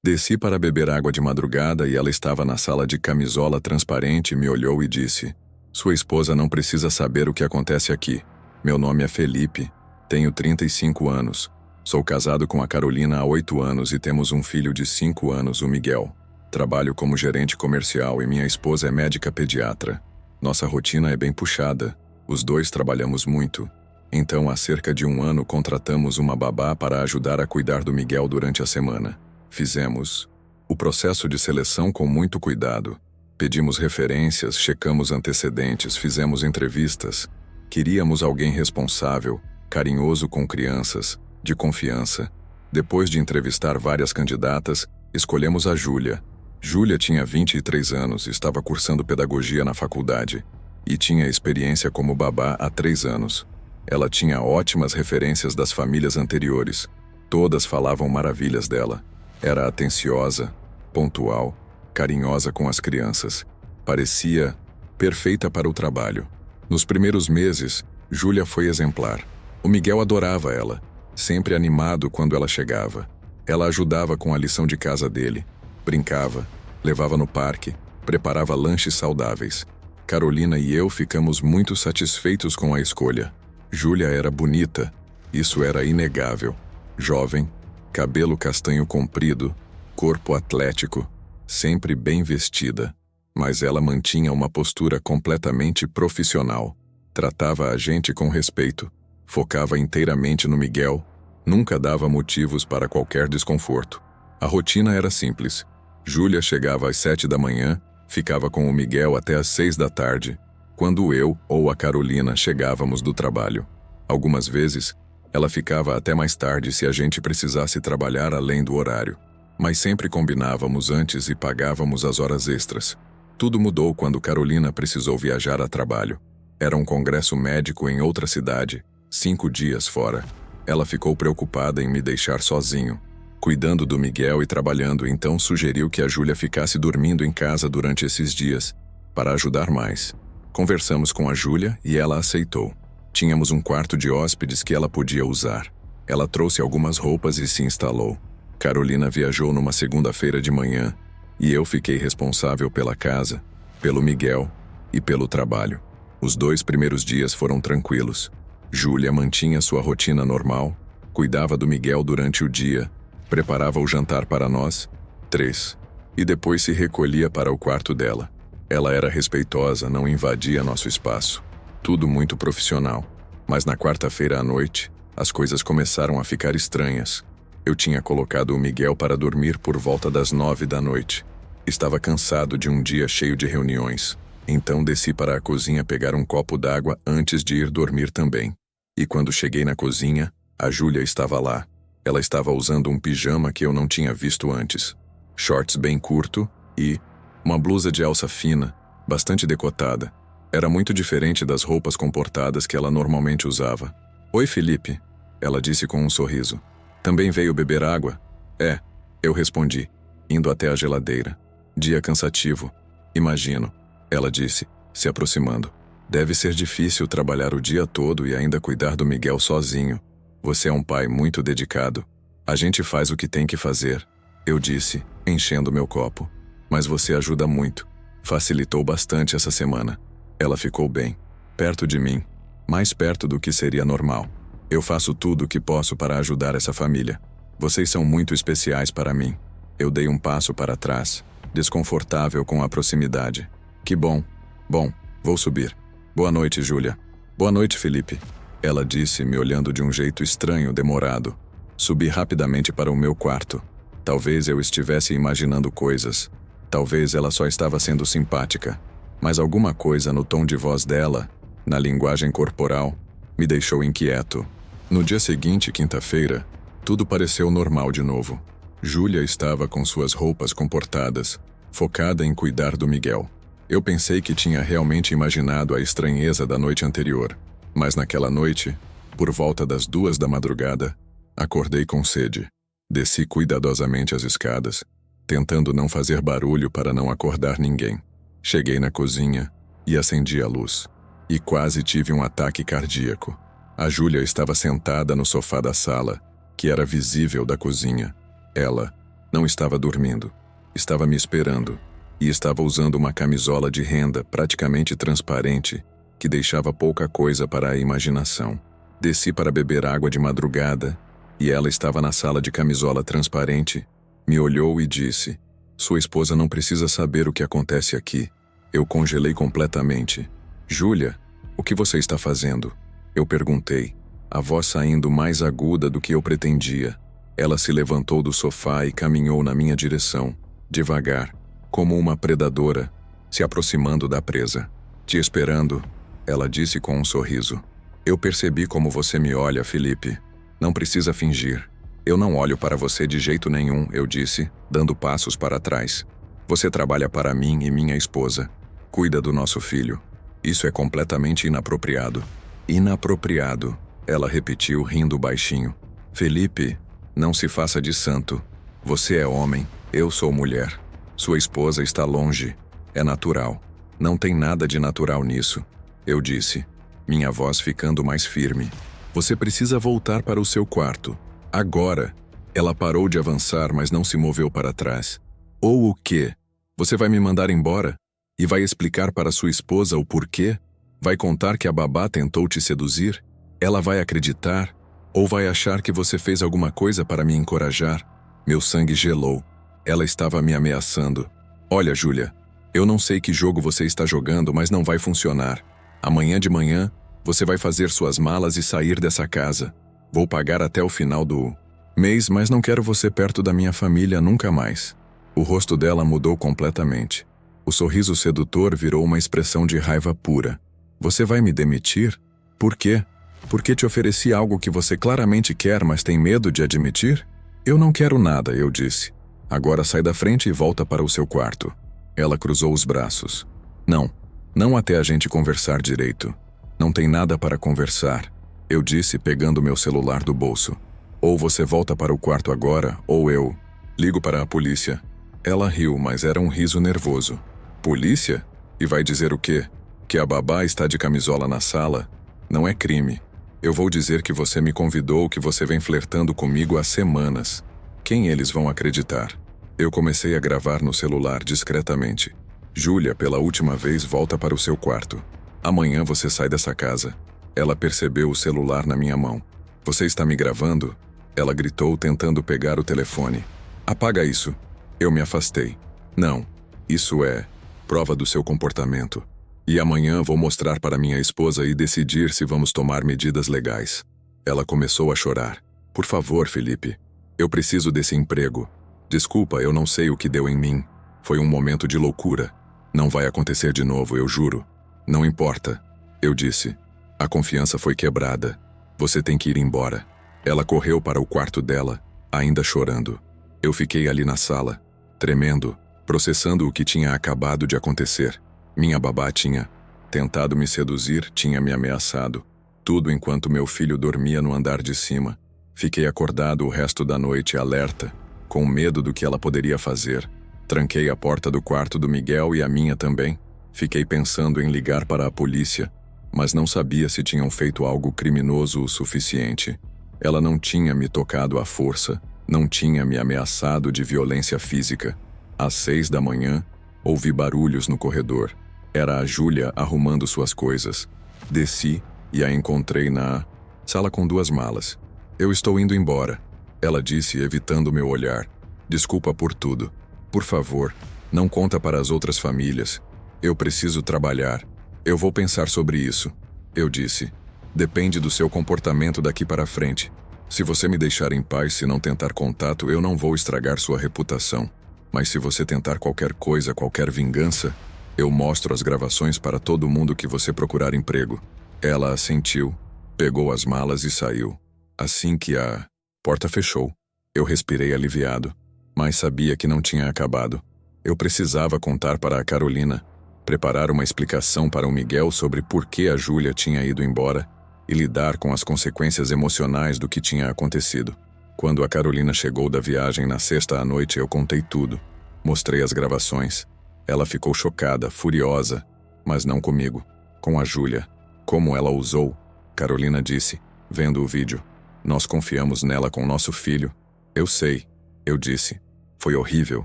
Desci para beber água de madrugada e ela estava na sala de camisola transparente, me olhou e disse: "Sua esposa não precisa saber o que acontece aqui. Meu nome é Felipe, tenho 35 anos. Sou casado com a Carolina há 8 anos e temos um filho de 5 anos, o Miguel. Trabalho como gerente comercial e minha esposa é médica pediatra. Nossa rotina é bem puxada, os dois trabalhamos muito. Então, há cerca de 1 ano, contratamos uma babá para ajudar a cuidar do Miguel durante a semana. Fizemos o processo de seleção com muito cuidado. Pedimos referências, checamos antecedentes, fizemos entrevistas. Queríamos alguém responsável, carinhoso com crianças, de confiança. Depois de entrevistar várias candidatas, escolhemos a Júlia. Júlia tinha 23 anos, estava cursando pedagogia na faculdade e tinha experiência como babá há 3 anos. Ela tinha ótimas referências das famílias anteriores. Todas falavam maravilhas dela. Era atenciosa, pontual, carinhosa com as crianças. Parecia perfeita para o trabalho. Nos primeiros meses, Júlia foi exemplar. O Miguel adorava ela, sempre animado quando ela chegava. Ela ajudava com a lição de casa dele, brincava, levava no parque, preparava lanches saudáveis. Carolina e eu ficamos muito satisfeitos com a escolha. Júlia era bonita, isso era inegável. Jovem, cabelo castanho comprido, corpo atlético, sempre bem vestida. Mas ela mantinha uma postura completamente profissional. Tratava a gente com respeito, focava inteiramente no Miguel, nunca dava motivos para qualquer desconforto. A rotina era simples. Júlia chegava às 7 da manhã, ficava com o Miguel até às 6 da tarde, quando eu ou a Carolina chegávamos do trabalho. Algumas vezes, ela ficava até mais tarde se a gente precisasse trabalhar além do horário. Mas sempre combinávamos antes e pagávamos as horas extras. Tudo mudou quando Carolina precisou viajar a trabalho. Era um congresso médico em outra cidade, 5 dias fora. Ela ficou preocupada em me deixar sozinho, cuidando do Miguel e trabalhando, então sugeriu que a Júlia ficasse dormindo em casa durante esses dias, para ajudar mais. Conversamos com a Júlia e ela aceitou. Tínhamos um quarto de hóspedes que ela podia usar. Ela trouxe algumas roupas e se instalou. Carolina viajou numa segunda-feira de manhã e eu fiquei responsável pela casa, pelo Miguel e pelo trabalho. Os 2 primeiros dias foram tranquilos. Júlia mantinha sua rotina normal, cuidava do Miguel durante o dia, preparava o jantar para nós, 3, e depois se recolhia para o quarto dela. Ela era respeitosa, não invadia nosso espaço. Tudo muito profissional. Mas na quarta-feira à noite, as coisas começaram a ficar estranhas. Eu tinha colocado o Miguel para dormir por volta das 9 da noite. Estava cansado de um dia cheio de reuniões. Então desci para a cozinha pegar um copo d'água antes de ir dormir também. E quando cheguei na cozinha, a Júlia estava lá. Ela estava usando um pijama que eu não tinha visto antes. Shorts bem curto e uma blusa de alça fina, bastante decotada. Era muito diferente das roupas comportadas que ela normalmente usava. "Oi, Felipe", ela disse com um sorriso. "Também veio beber água?" "É", eu respondi, indo até a geladeira. "Dia cansativo, imagino", ela disse, se aproximando. "Deve ser difícil trabalhar o dia todo e ainda cuidar do Miguel sozinho. Você é um pai muito dedicado. A gente faz o que tem que fazer", eu disse, enchendo meu copo. "Mas você ajuda muito. Facilitou bastante essa semana." Ela ficou bem, perto de mim, mais perto do que seria normal. "Eu faço tudo o que posso para ajudar essa família. Vocês são muito especiais para mim." Eu dei um passo para trás, desconfortável com a proximidade. "Que bom. Bom, vou subir." "Boa noite, Júlia." "Boa noite, Felipe." Ela disse, me olhando de um jeito estranho, demorado. Subi rapidamente para o meu quarto. Talvez eu estivesse imaginando coisas. Talvez ela só estava sendo simpática. Mas alguma coisa no tom de voz dela, na linguagem corporal, me deixou inquieto. No dia seguinte, quinta-feira, tudo pareceu normal de novo. Júlia estava com suas roupas comportadas, focada em cuidar do Miguel. Eu pensei que tinha realmente imaginado a estranheza da noite anterior. Mas naquela noite, por volta das 2 da madrugada, acordei com sede. Desci cuidadosamente as escadas, tentando não fazer barulho para não acordar ninguém. Cheguei na cozinha e acendi a luz. E quase tive um ataque cardíaco. A Júlia estava sentada no sofá da sala, que era visível da cozinha. Ela Não estava dormindo. Estava me esperando. E estava usando uma camisola de renda praticamente transparente, que deixava pouca coisa para a imaginação. Desci para beber água de madrugada, e ela estava na sala de camisola transparente, me olhou e disse: "Sua esposa não precisa saber o que acontece aqui." Eu congelei completamente. "Júlia, o que você está fazendo?" Eu perguntei, a voz saindo mais aguda do que eu pretendia. Ela se levantou do sofá e caminhou na minha direção, devagar, como uma predadora, se aproximando da presa. "Te esperando," ela disse com um sorriso. "Eu percebi como você me olha, Felipe. Não precisa fingir." "Eu não olho para você de jeito nenhum," eu disse, dando passos para trás. "Você trabalha para mim e minha esposa. Cuida do nosso filho. Isso é completamente inapropriado." "Inapropriado," ela repetiu, rindo baixinho. "Felipe, não se faça de santo. Você é homem, eu sou mulher. Sua esposa está longe. É natural. Não tem nada de natural nisso," eu disse, minha voz ficando mais firme. "Você precisa voltar para o seu quarto. Agora." Ela parou de avançar, mas não se moveu para trás. "Ou o quê? Você vai me mandar embora? E vai explicar para sua esposa o porquê? Vai contar que a babá tentou te seduzir? Ela vai acreditar? Ou vai achar que você fez alguma coisa para me encorajar?" Meu sangue gelou. Ela estava me ameaçando. "Olha, Júlia, eu não sei que jogo você está jogando, mas não vai funcionar. Amanhã de manhã, você vai fazer suas malas e sair dessa casa. Vou pagar até o final do mês, mas não quero você perto da minha família nunca mais." O rosto dela mudou completamente. O sorriso sedutor virou uma expressão de raiva pura. "Você vai me demitir? Por quê? Porque te ofereci algo que você claramente quer, mas tem medo de admitir?" "Eu não quero nada," eu disse. "Agora sai da frente e volta para o seu quarto." Ela cruzou os braços. Não até a gente conversar direito. "Não tem nada para conversar," eu disse, pegando meu celular do bolso. "Ou você volta para o quarto agora, ou eu ligo para a polícia." Ela riu, mas era um riso nervoso. "Polícia? E vai dizer o quê? Que a babá está de camisola na sala? Não é crime. Eu vou dizer que você me convidou, que você vem flertando comigo há semanas. Quem eles vão acreditar?" Eu comecei a gravar no celular discretamente. "Júlia, pela última vez, volta para o seu quarto. Amanhã você sai dessa casa." Ela percebeu o celular na minha mão. "Você está me gravando?" Ela gritou, tentando pegar o telefone. "Apaga isso." Eu me afastei. "Não. Isso é prova do seu comportamento. E amanhã vou mostrar para minha esposa e decidir se vamos tomar medidas legais." Ela começou a chorar. "Por favor, Felipe. Eu preciso desse emprego. Desculpa, eu não sei o que deu em mim. Foi um momento de loucura. Não vai acontecer de novo, eu juro." "Não importa," eu disse. "A confiança foi quebrada. Você tem que ir embora." Ela correu para o quarto dela, ainda chorando. Eu fiquei ali na sala, tremendo, processando o que tinha acabado de acontecer. Minha babá tinha tentado me seduzir, tinha me ameaçado. Tudo enquanto meu filho dormia no andar de cima. Fiquei acordado o resto da noite, alerta, com medo do que ela poderia fazer. Tranquei a porta do quarto do Miguel e a minha também. Fiquei pensando em ligar para a polícia, mas não sabia se tinham feito algo criminoso o suficiente. Ela não tinha me tocado à força, não tinha me ameaçado de violência física. Às 6 da manhã, ouvi barulhos no corredor. Era a Júlia arrumando suas coisas. Desci e a encontrei na sala com 2 malas. "Eu estou indo embora," ela disse, evitando meu olhar. "Desculpa por tudo. Por favor, não conta para as outras famílias. Eu preciso trabalhar. Eu vou pensar sobre isso," eu disse. "Depende do seu comportamento daqui para frente. Se você me deixar em paz, se não tentar contato, eu não vou estragar sua reputação. Mas se você tentar qualquer coisa, qualquer vingança, eu mostro as gravações para todo mundo que você procurar emprego." Ela assentiu, pegou as malas e saiu. Assim que a porta fechou, eu respirei aliviado, mas sabia que não tinha acabado. Eu precisava contar para a Carolina, preparar uma explicação para o Miguel sobre por que a Júlia tinha ido embora e lidar com as consequências emocionais do que tinha acontecido. Quando a Carolina chegou da viagem na sexta à noite, eu contei tudo. Mostrei as gravações. Ela ficou chocada, furiosa, mas não comigo, com a Júlia. "Como ela usou?" Carolina disse, vendo o vídeo. "Nós confiamos nela com nosso filho." "Eu sei," eu disse. Foi horrível,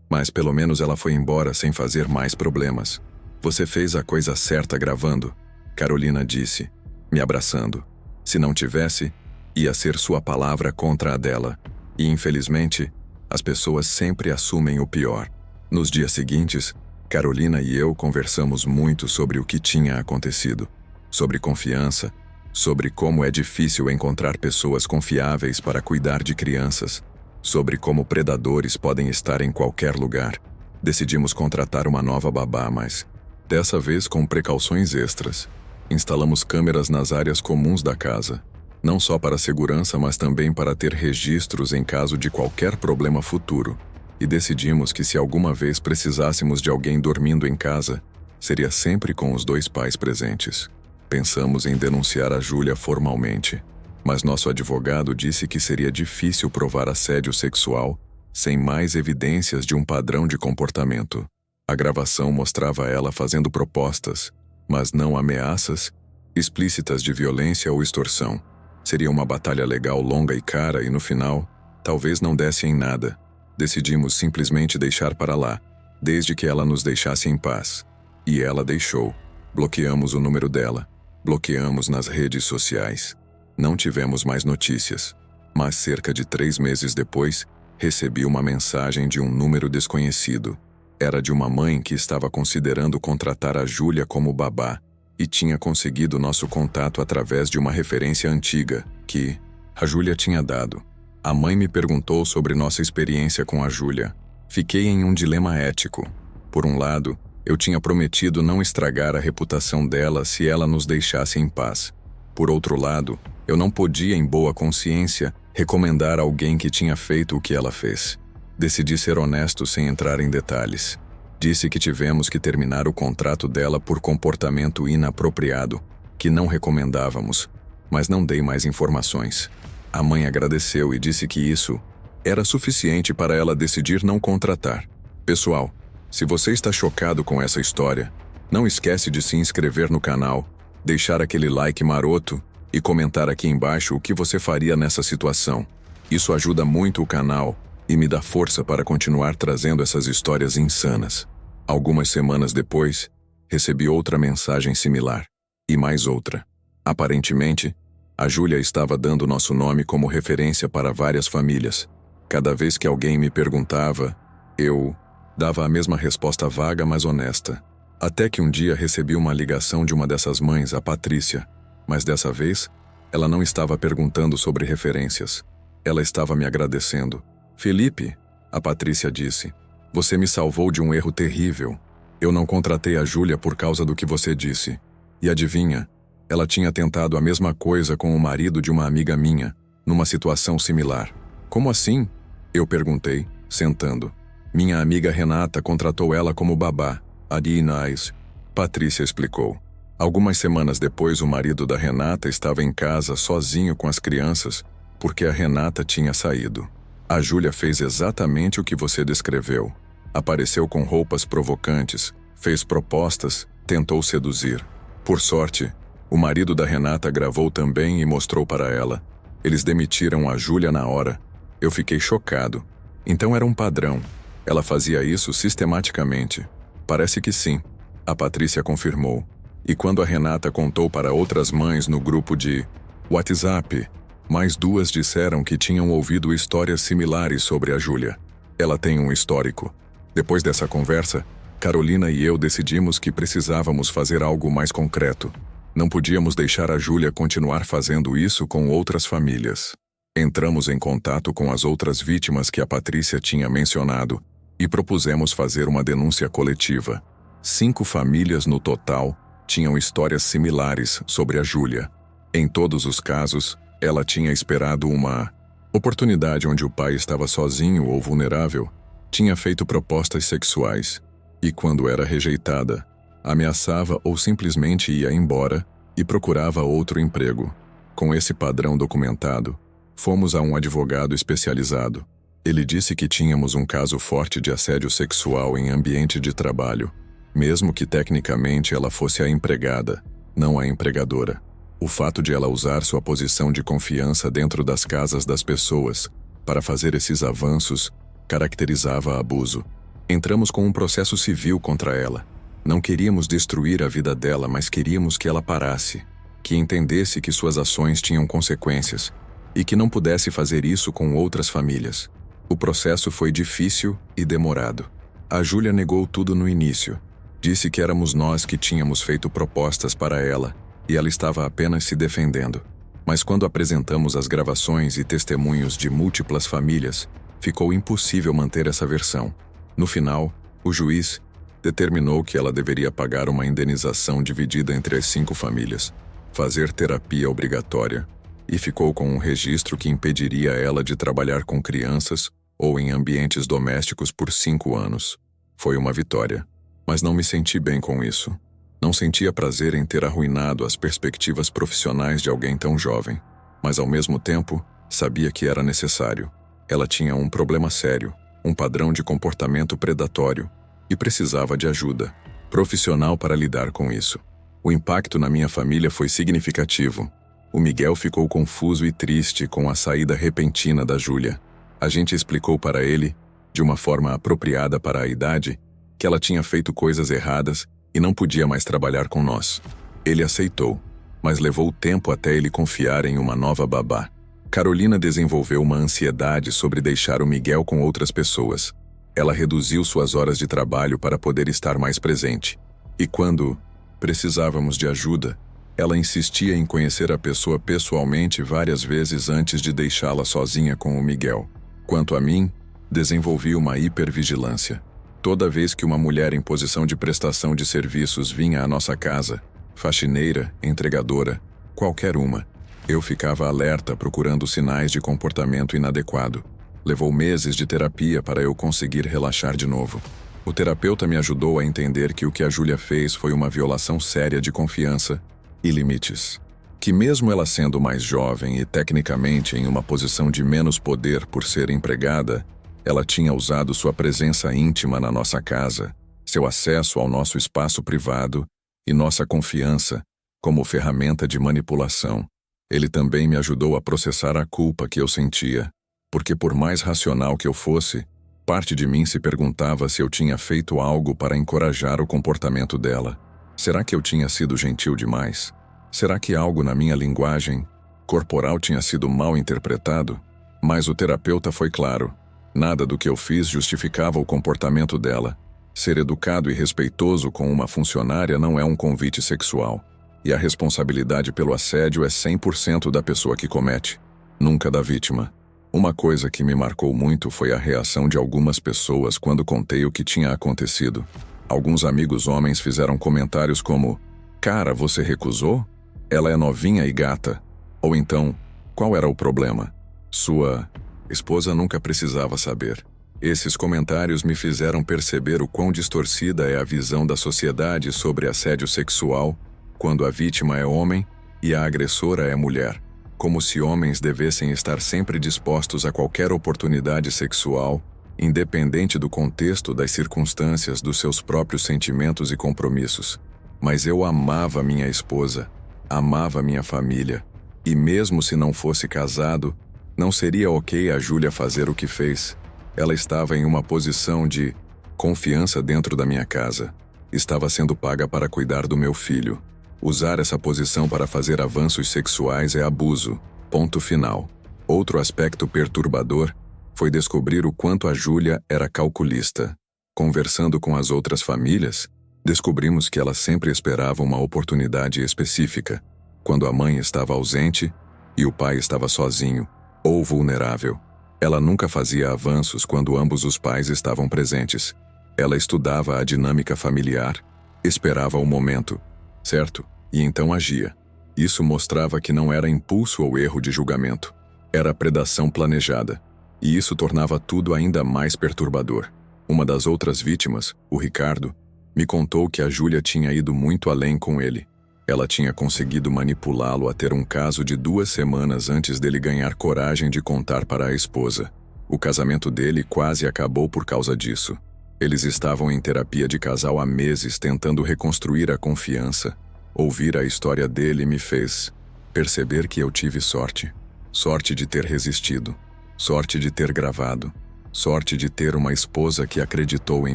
mas pelo menos ela foi embora sem fazer mais problemas. Você fez a coisa certa gravando, Carolina disse, me abraçando. Se não tivesse, ia ser sua palavra contra a dela. E infelizmente, as pessoas sempre assumem o pior. Nos dias seguintes, Carolina e eu conversamos muito sobre o que tinha acontecido. Sobre confiança, sobre como é difícil encontrar pessoas confiáveis para cuidar de crianças, sobre como predadores podem estar em qualquer lugar. Decidimos contratar uma nova babá, mas, dessa vez com precauções extras. Instalamos câmeras nas áreas comuns da casa, não só para segurança, mas também para ter registros em caso de qualquer problema futuro. E decidimos que se alguma vez precisássemos de alguém dormindo em casa, seria sempre com os 2 pais presentes. Pensamos em denunciar a Júlia formalmente, mas nosso advogado disse que seria difícil provar assédio sexual sem mais evidências de um padrão de comportamento. A gravação mostrava ela fazendo propostas, mas não ameaças explícitas de violência ou extorsão. Seria uma batalha legal longa e cara e no final, talvez não desse em nada. Decidimos simplesmente deixar para lá, desde que ela nos deixasse em paz. E ela deixou. Bloqueamos o número dela. Bloqueamos nas redes sociais. Não tivemos mais notícias. Mas cerca de 3 meses depois, recebi uma mensagem de um número desconhecido. Era de uma mãe que estava considerando contratar a Júlia como babá e tinha conseguido nosso contato através de uma referência antiga que a Júlia tinha dado. A mãe me perguntou sobre nossa experiência com a Júlia. Fiquei em um dilema ético. Por um lado, eu tinha prometido não estragar a reputação dela se ela nos deixasse em paz. Por outro lado, eu não podia, em boa consciência, recomendar alguém que tinha feito o que ela fez. Decidi ser honesto sem entrar em detalhes. Disse que tivemos que terminar o contrato dela por comportamento inapropriado, que não recomendávamos, mas não dei mais informações. A mãe agradeceu e disse que isso era suficiente para ela decidir não contratar. Pessoal, se você está chocado com essa história, não esquece de se inscrever no canal, deixar aquele like maroto e comentar aqui embaixo o que você faria nessa situação. Isso ajuda muito o canal e me dá força para continuar trazendo essas histórias insanas. Algumas semanas depois, recebi outra mensagem similar. E mais outra. Aparentemente, a Júlia estava dando nosso nome como referência para várias famílias. Cada vez que alguém me perguntava, eu dava a mesma resposta vaga, mas honesta. Até que um dia recebi uma ligação de uma dessas mães, a Patrícia. Mas dessa vez, ela não estava perguntando sobre referências. Ela estava me agradecendo. Felipe, a Patrícia disse, você me salvou de um erro terrível. Eu não contratei a Júlia por causa do que você disse. E adivinha, ela tinha tentado a mesma coisa com o marido de uma amiga minha, numa situação similar. Como assim? Eu perguntei, sentando. Minha amiga Renata contratou ela como babá, a Inês. Patrícia explicou. Algumas semanas depois, o marido da Renata estava em casa sozinho com as crianças, porque a Renata tinha saído. A Júlia fez exatamente o que você descreveu. Apareceu com roupas provocantes, fez propostas, tentou seduzir. Por sorte, o marido da Renata gravou também e mostrou para ela. Eles demitiram a Júlia na hora. Eu fiquei chocado. Então era um padrão. Ela fazia isso sistematicamente. Parece que sim. A Patrícia confirmou. E quando a Renata contou para outras mães no grupo de WhatsApp, mais 2 disseram que tinham ouvido histórias similares sobre a Júlia. Ela tem um histórico. Depois dessa conversa, Carolina e eu decidimos que precisávamos fazer algo mais concreto. Não podíamos deixar a Júlia continuar fazendo isso com outras famílias. Entramos em contato com as outras vítimas que a Patrícia tinha mencionado e propusemos fazer uma denúncia coletiva. 5 famílias no total tinham histórias similares sobre a Júlia. Em todos os casos, ela tinha esperado uma oportunidade onde o pai estava sozinho ou vulnerável, tinha feito propostas sexuais e, quando era rejeitada, ameaçava ou simplesmente ia embora e procurava outro emprego. Com esse padrão documentado, fomos a um advogado especializado. Ele disse que tínhamos um caso forte de assédio sexual em ambiente de trabalho, mesmo que tecnicamente ela fosse a empregada, não a empregadora. O fato de ela usar sua posição de confiança dentro das casas das pessoas para fazer esses avanços Caracterizava abuso. Entramos com um processo civil contra ela. Não queríamos destruir a vida dela, mas queríamos que ela parasse, que entendesse que suas ações tinham consequências e que não pudesse fazer isso com outras famílias. O processo foi difícil e demorado. A Júlia negou tudo no início. Disse que éramos nós que tínhamos feito propostas para ela e ela estava apenas se defendendo. Mas quando apresentamos as gravações e testemunhos de múltiplas famílias, ficou impossível manter essa versão. No final, o juiz determinou que ela deveria pagar uma indenização dividida entre as 5 famílias, fazer terapia obrigatória e ficou com um registro que impediria ela de trabalhar com crianças ou em ambientes domésticos por 5 anos. Foi uma vitória, mas não me senti bem com isso. Não sentia prazer em ter arruinado as perspectivas profissionais de alguém tão jovem, mas ao mesmo tempo, sabia que era necessário. Ela tinha um problema sério, um padrão de comportamento predatório, e precisava de ajuda profissional para lidar com isso. O impacto na minha família foi significativo. O Miguel ficou confuso e triste com a saída repentina da Júlia. A gente explicou para ele, de uma forma apropriada para a idade, que ela tinha feito coisas erradas e não podia mais trabalhar com nós. Ele aceitou, mas levou tempo até ele confiar em uma nova babá. Carolina desenvolveu uma ansiedade sobre deixar o Miguel com outras pessoas. Ela reduziu suas horas de trabalho para poder estar mais presente. E quando precisávamos de ajuda, ela insistia em conhecer a pessoa pessoalmente várias vezes antes de deixá-la sozinha com o Miguel. Quanto a mim, desenvolvi uma hipervigilância. Toda vez que uma mulher em posição de prestação de serviços vinha à nossa casa, faxineira, entregadora, qualquer uma, eu ficava alerta procurando sinais de comportamento inadequado. Levou meses de terapia para eu conseguir relaxar de novo. O terapeuta me ajudou a entender que o que a Júlia fez foi uma violação séria de confiança e limites. Que mesmo ela sendo mais jovem e tecnicamente em uma posição de menos poder por ser empregada, ela tinha usado sua presença íntima na nossa casa, seu acesso ao nosso espaço privado e nossa confiança como ferramenta de manipulação. Ele também me ajudou a processar a culpa que eu sentia, porque por mais racional que eu fosse, parte de mim se perguntava se eu tinha feito algo para encorajar o comportamento dela. Será que eu tinha sido gentil demais? Será que algo na minha linguagem corporal tinha sido mal interpretado? Mas o terapeuta foi claro. Nada do que eu fiz justificava o comportamento dela. Ser educado e respeitoso com uma funcionária não é um convite sexual. E a responsabilidade pelo assédio é 100% da pessoa que comete, nunca da vítima. Uma coisa que me marcou muito foi a reação de algumas pessoas quando contei o que tinha acontecido. Alguns amigos homens fizeram comentários como: "Cara, você recusou? Ela é novinha e gata." Ou então, "Qual era o problema? Sua esposa nunca precisava saber." Esses comentários me fizeram perceber o quão distorcida é a visão da sociedade sobre assédio sexual quando a vítima é homem e a agressora é mulher. Como se homens devessem estar sempre dispostos a qualquer oportunidade sexual, independente do contexto, das circunstâncias, dos seus próprios sentimentos e compromissos. Mas eu amava minha esposa, amava minha família, e mesmo se não fosse casado, não seria ok a Júlia fazer o que fez. Ela estava em uma posição de confiança dentro da minha casa. Estava sendo paga para cuidar do meu filho. Usar essa posição para fazer avanços sexuais é abuso. Ponto final. Outro aspecto perturbador foi descobrir o quanto a Júlia era calculista. Conversando com as outras famílias, descobrimos que ela sempre esperava uma oportunidade específica, quando a mãe estava ausente e o pai estava sozinho ou vulnerável. Ela nunca fazia avanços quando ambos os pais estavam presentes. Ela estudava a dinâmica familiar, esperava o momento certo, e então agia. Isso mostrava que não era impulso ou erro de julgamento. Era predação planejada. E isso tornava tudo ainda mais perturbador. Uma das outras vítimas, o Ricardo, me contou que a Júlia tinha ido muito além com ele. Ela tinha conseguido manipulá-lo a ter um caso de 2 semanas antes dele ganhar coragem de contar para a esposa. O casamento dele quase acabou por causa disso. Eles estavam em terapia de casal há meses tentando reconstruir a confiança. Ouvir a história dele me fez perceber que eu tive sorte. Sorte de ter resistido. Sorte de ter gravado. Sorte de ter uma esposa que acreditou em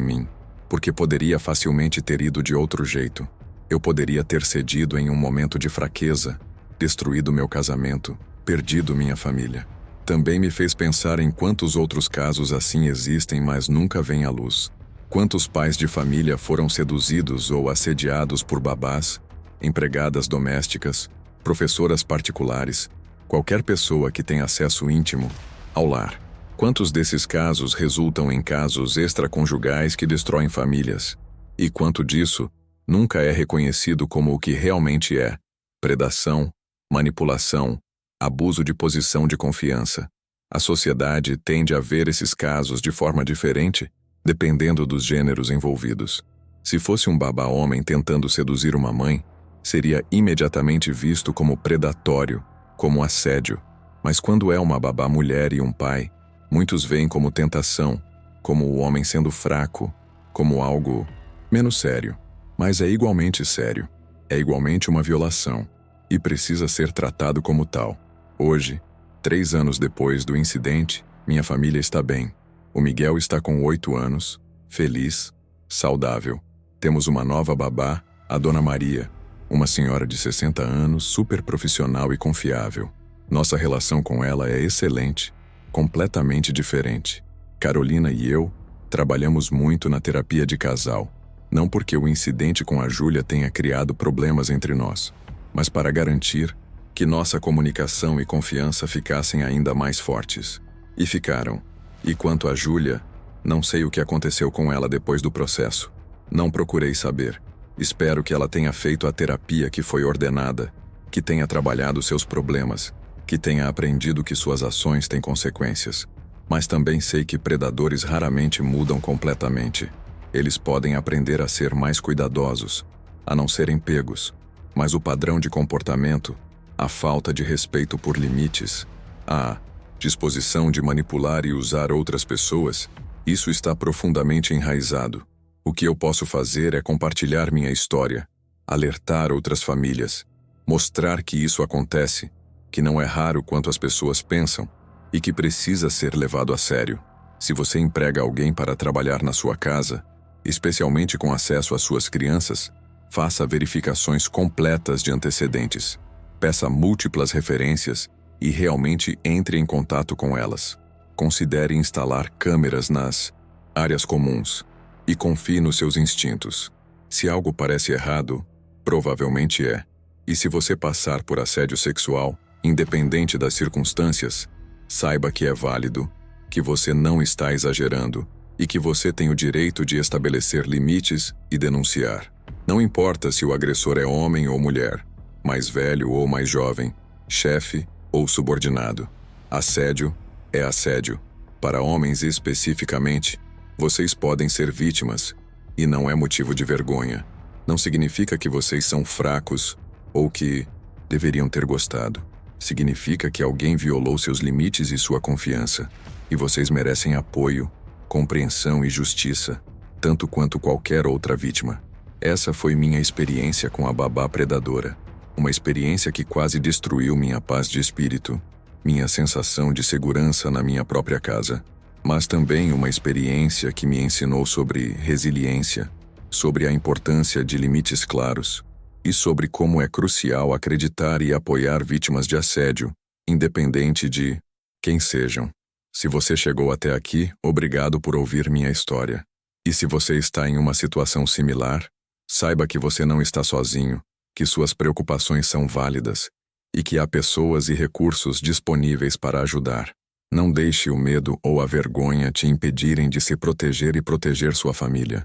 mim, porque poderia facilmente ter ido de outro jeito. Eu poderia ter cedido em um momento de fraqueza, destruído meu casamento, perdido minha família. Também me fez pensar em quantos outros casos assim existem, mas nunca vêm à luz. Quantos pais de família foram seduzidos ou assediados por babás, empregadas domésticas, professoras particulares, qualquer pessoa que tem acesso íntimo ao lar. Quantos desses casos resultam em casos extraconjugais que destroem famílias? E quanto disso nunca é reconhecido como o que realmente é: predação, manipulação, abuso de posição de confiança. A sociedade tende a ver esses casos de forma diferente, dependendo dos gêneros envolvidos. Se fosse um babá homem tentando seduzir uma mãe, seria imediatamente visto como predatório, como assédio. Mas quando é uma babá mulher e um pai, muitos veem como tentação, como o homem sendo fraco, como algo menos sério. Mas é igualmente sério. É igualmente uma violação. E precisa ser tratado como tal. Hoje, 3 anos depois do incidente, minha família está bem. O Miguel está com 8 anos, feliz, saudável. Temos uma nova babá, a Dona Maria, uma senhora de 60 anos, super profissional e confiável. Nossa relação com ela é excelente, completamente diferente. Carolina e eu trabalhamos muito na terapia de casal, não porque o incidente com a Júlia tenha criado problemas entre nós, mas para garantir que nossa comunicação e confiança ficassem ainda mais fortes. E ficaram. E quanto a Júlia, não sei o que aconteceu com ela depois do processo. Não procurei saber. Espero que ela tenha feito a terapia que foi ordenada, que tenha trabalhado seus problemas, que tenha aprendido que suas ações têm consequências. Mas também sei que predadores raramente mudam completamente. Eles podem aprender a ser mais cuidadosos, a não serem pegos, mas o padrão de comportamento, a falta de respeito por limites, a disposição de manipular e usar outras pessoas, isso está profundamente enraizado. O que eu posso fazer é compartilhar minha história, alertar outras famílias, mostrar que isso acontece, que não é raro quanto as pessoas pensam e que precisa ser levado a sério. Se você emprega alguém para trabalhar na sua casa, especialmente com acesso às suas crianças, faça verificações completas de antecedentes. Peça múltiplas referências e realmente entre em contato com elas. Considere instalar câmeras nas áreas comuns e confie nos seus instintos. Se algo parece errado, provavelmente é. E se você passar por assédio sexual, independente das circunstâncias, saiba que é válido, que você não está exagerando e que você tem o direito de estabelecer limites e denunciar. Não importa se o agressor é homem ou mulher, mais velho ou mais jovem, chefe ou subordinado. Assédio é assédio. Para homens especificamente, vocês podem ser vítimas, e não é motivo de vergonha. Não significa que vocês são fracos ou que deveriam ter gostado. Significa que alguém violou seus limites e sua confiança, e vocês merecem apoio, compreensão e justiça, tanto quanto qualquer outra vítima. Essa foi minha experiência com a babá predadora. Uma experiência que quase destruiu minha paz de espírito, minha sensação de segurança na minha própria casa. Mas também uma experiência que me ensinou sobre resiliência, sobre a importância de limites claros e sobre como é crucial acreditar e apoiar vítimas de assédio, independente de quem sejam. Se você chegou até aqui, obrigado por ouvir minha história. E se você está em uma situação similar, saiba que você não está sozinho, que suas preocupações são válidas e que há pessoas e recursos disponíveis para ajudar. Não deixe o medo ou a vergonha te impedirem de se proteger e proteger sua família.